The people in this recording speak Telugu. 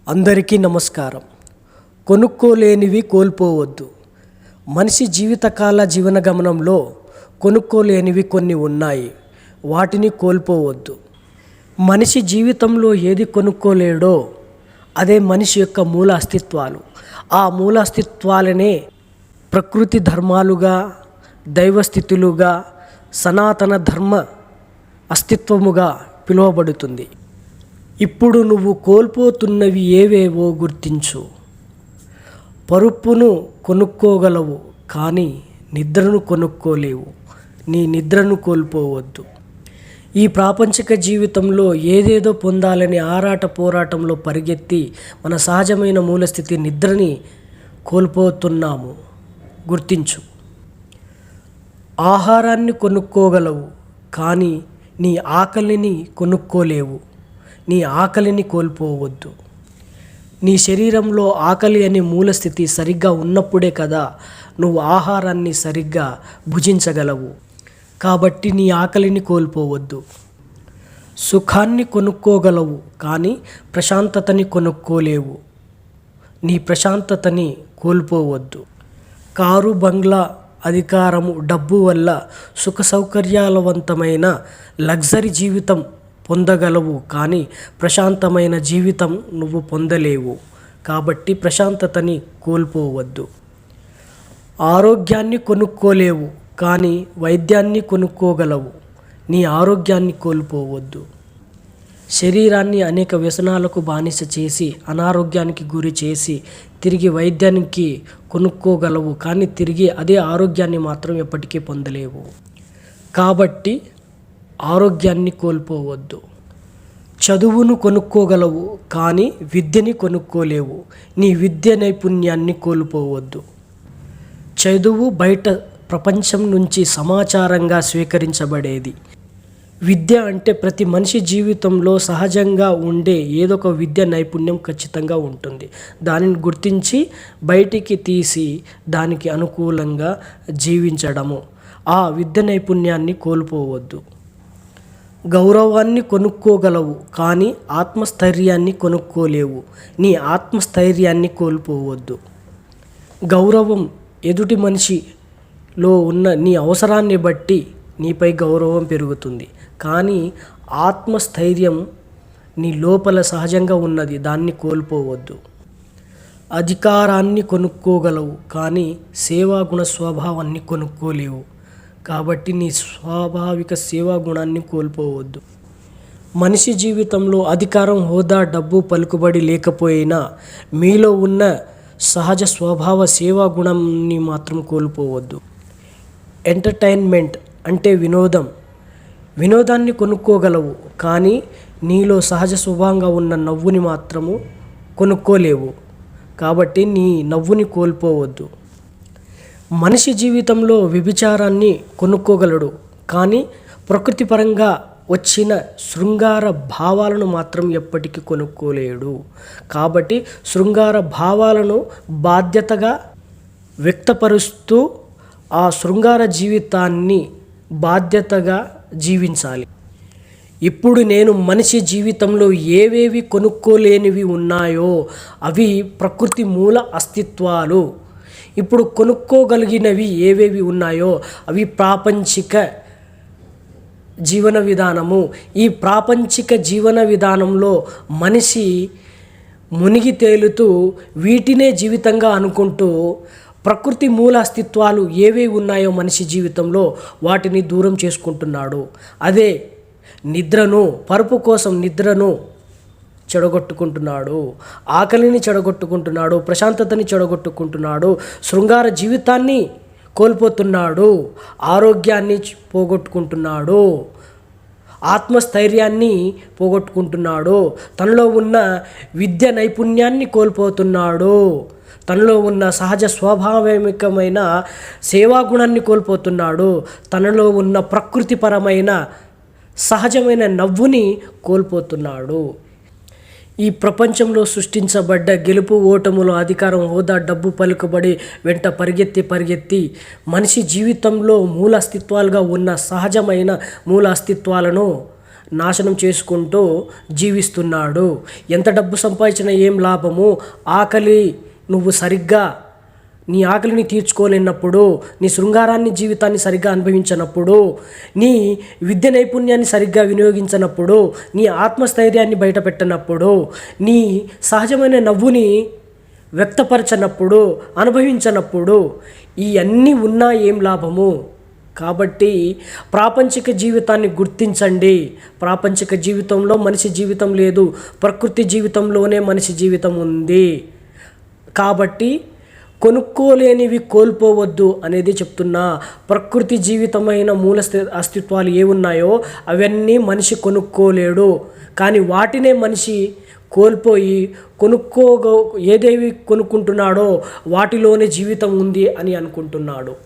అందరికీ నమస్కారం. కొనుక్కోలేనివి కోల్పోవద్దు. మనిషి జీవితకాల జీవన గమనంలో కొనుక్కోలేనివి కొన్ని ఉన్నాయి. వాటిని కోల్పోవద్దు. మనిషి జీవితంలో ఏది కొనుక్కోలేడో అదే మనిషి యొక్క మూల అస్తిత్వాలు. ఆ మూల అస్తిత్వాలనే ప్రకృతి ధర్మాలుగా, దైవస్థితులుగా, సనాతన ధర్మ అస్తిత్వముగా పిలువబడుతుంది. ఇప్పుడు నువ్వు కోల్పోతున్నవి ఏవేవో గుర్తించు. పరుపును కొనుక్కోగలవు, కానీ నిద్రను కొనుక్కోలేవు. నీ నిద్రను కోల్పోవద్దు. ఈ ప్రాపంచిక జీవితంలో ఏదేదో పొందాలని ఆరాట పోరాటంలో పరిగెత్తి మన సహజమైన మూలస్థితి నిద్రని కోల్పోతున్నాము. గుర్తించు. ఆహారాన్ని కొనుక్కోగలవు, కానీ నీ ఆకలిని కొనుక్కోలేవు. నీ ఆకలిని కోల్పోవద్దు. నీ శరీరంలో ఆకలి అనే మూలస్థితి సరిగ్గా ఉన్నప్పుడే కదా నువ్వు ఆహారాన్ని సరిగ్గా భుజించగలవు. కాబట్టి నీ ఆకలిని కోల్పోవద్దు. సుఖాన్ని కొనుక్కోగలవు, కానీ ప్రశాంతతని కొనుక్కోలేవు. నీ ప్రశాంతతని కోల్పోవద్దు. కారు, బంగ్లా, అధికారము, డబ్బు వల్ల సుఖ సౌకర్యాలవంతమైన లగ్జరీ జీవితం పొందగలవు, కానీ ప్రశాంతమైన జీవితం నువ్వు పొందలేవు. కాబట్టి ప్రశాంతతని కోల్పోవద్దు. ఆరోగ్యాన్ని కొనుక్కోలేవు, కానీ వైద్యాన్ని కొనుక్కోగలవు. నీ ఆరోగ్యాన్ని కోల్పోవద్దు. శరీరాన్ని అనేక వ్యసనాలకు బానిస చేసి అనారోగ్యానికి గురి చేసి తిరిగి వైద్యానికి కొనుక్కోగలవు, కానీ తిరిగి అదే ఆరోగ్యాన్ని మాత్రం ఎప్పటికీ పొందలేవు. కాబట్టి ఆరోగ్యాన్ని కోల్పోవద్దు. చదువును కొనుక్కోగలవు, కానీ విద్యని కొనుక్కోలేవు. నీ విద్య నైపుణ్యాన్ని కోల్పోవద్దు. చదువు బయట ప్రపంచం నుంచి సమాచారంగా స్వీకరించబడేది. విద్య అంటే ప్రతి మనిషి జీవితంలో సహజంగా ఉండే ఏదో ఒక విద్య నైపుణ్యం ఖచ్చితంగా ఉంటుంది. దానిని గుర్తించి బయటికి తీసి దానికి అనుకూలంగా జీవించడము. ఆ విద్య నైపుణ్యాన్ని కోల్పోవద్దు. గౌరవాన్ని కొనుక్కోగలవు, కానీ ఆత్మస్థైర్యాన్ని కొనుక్కోలేవు. నీ ఆత్మస్థైర్యాన్ని కోల్పోవద్దు. గౌరవం ఎదుటి మనిషిలో ఉన్న నీ అవసరాన్ని బట్టి నీపై గౌరవం పెరుగుతుంది, కానీ ఆత్మస్థైర్యం నీ లోపల సహజంగా ఉన్నది, దాన్ని కోల్పోవద్దు. అధికారాన్ని కొనుక్కోగలవు, కానీ సేవాగుణ స్వభావాన్ని కొనుక్కోలేవు. కాబట్టి నీ స్వాభావిక సేవా గుణాన్ని కోల్పోవద్దు. మనిషి జీవితంలో అధికారం, హోదా, డబ్బు, పలుకుబడి లేకపోయినా మీలో ఉన్న సహజ స్వభావ సేవా గుణాన్ని మాత్రం కోల్పోవద్దు. ఎంటర్టైన్మెంట్ అంటే వినోదం. వినోదాన్ని కొనుక్కోగలవు, కానీ నీలో సహజ స్వభావంగా ఉన్న నవ్వుని మాత్రము కొనుక్కోలేవు. కాబట్టి నీ నవ్వుని కోల్పోవద్దు. మనిషి జీవితంలో వ్యభిచారాన్ని కొనుక్కోగలడు, కానీ ప్రకృతిపరంగా వచ్చిన శృంగార భావాలను మాత్రం ఎప్పటికీ కొనుక్కోలేడు. కాబట్టి శృంగార భావాలను బాధ్యతగా వ్యక్తపరుస్తూ ఆ శృంగార జీవితాన్ని బాధ్యతగా జీవించాలి. ఇప్పుడు నేను మనిషి జీవితంలో ఏవేవి కొనుక్కోలేనివి ఉన్నాయో అవి ప్రకృతి మూల అస్తిత్వాలు. ఇప్పుడు కొనుక్కోగలిగినవి ఏవేవి ఉన్నాయో అవి ప్రాపంచిక జీవన విధానము. ఈ ప్రాపంచిక జీవన విధానంలో మనిషి మునిగి తేలుతూ వీటినే జీవితంగా అనుకుంటూ ప్రకృతి మూల అస్తిత్వాలు ఏవేవి ఉన్నాయో మనిషి జీవితంలో వాటిని దూరం చేసుకుంటున్నాడు. అదే నిద్రను, పరుపు కోసం నిద్రను చెడగొట్టుకుంటున్నాడు, ఆకలిని చెడగొట్టుకుంటున్నాడు, ప్రశాంతతని చెడగొట్టుకుంటున్నాడు, శృంగార జీవితాన్ని కోల్పోతున్నాడు, ఆరోగ్యాన్ని పోగొట్టుకుంటున్నాడు, ఆత్మస్థైర్యాన్ని పోగొట్టుకుంటున్నాడు, తనలో ఉన్న విద్య నైపుణ్యాన్ని కోల్పోతున్నాడు, తనలో ఉన్న సహజ స్వాభావికమైన సేవాగుణాన్ని కోల్పోతున్నాడు, తనలో ఉన్న ప్రకృతిపరమైన సహజమైన నవ్వుని కోల్పోతున్నాడు. ఈ ప్రపంచంలో సృష్టించబడ్డ గెలుపు, ఓటములు, అధికారం, హోదా, డబ్బు, పలుకుబడి వెంట పరిగెత్తి మనిషి జీవితంలో మూల అస్తిత్వాలుగా ఉన్న సహజమైన మూల అస్తిత్వాలను నాశనం చేసుకుంటూ జీవిస్తున్నాడు. ఎంత డబ్బు సంపాదించినా ఏం లాభము? ఆకలి నువ్వు సరిగ్గా నీ ఆకలిని తీర్చుకోలేనప్పుడు, నీ శృంగారాన్ని జీవితాన్ని సరిగ్గా అనుభవించినప్పుడు, నీ విద్య నైపుణ్యాన్ని సరిగ్గా వినియోగించినప్పుడు, నీ ఆత్మస్థైర్యాన్ని బయటపెట్టినప్పుడు, నీ సహజమైన నవ్వుని వ్యక్తపరచనప్పుడు, అనుభవించినప్పుడు ఇవన్నీ ఉన్నా ఏం లాభము? కాబట్టి ప్రాపంచిక జీవితాన్ని గుర్తించండి. ప్రాపంచిక జీవితంలో మనిషి జీవితం లేదు, ప్రకృతి జీవితంలోనే మనిషి జీవితం ఉంది. కాబట్టి కొనుక్కోలేనివి కోల్పోవద్దు అనేది చెప్తున్నా. ప్రకృతి జీవితమైన మూల అస్తిత్వాలు ఏ ఉన్నాయో అవన్నీ మనిషి కొనుక్కోలేడు. కానీ వాటినే మనిషి కోల్పోయి ఏదేవి కొనుక్కుంటున్నాడో వాటిలోనే జీవితం ఉంది అని అనుకుంటున్నాడు.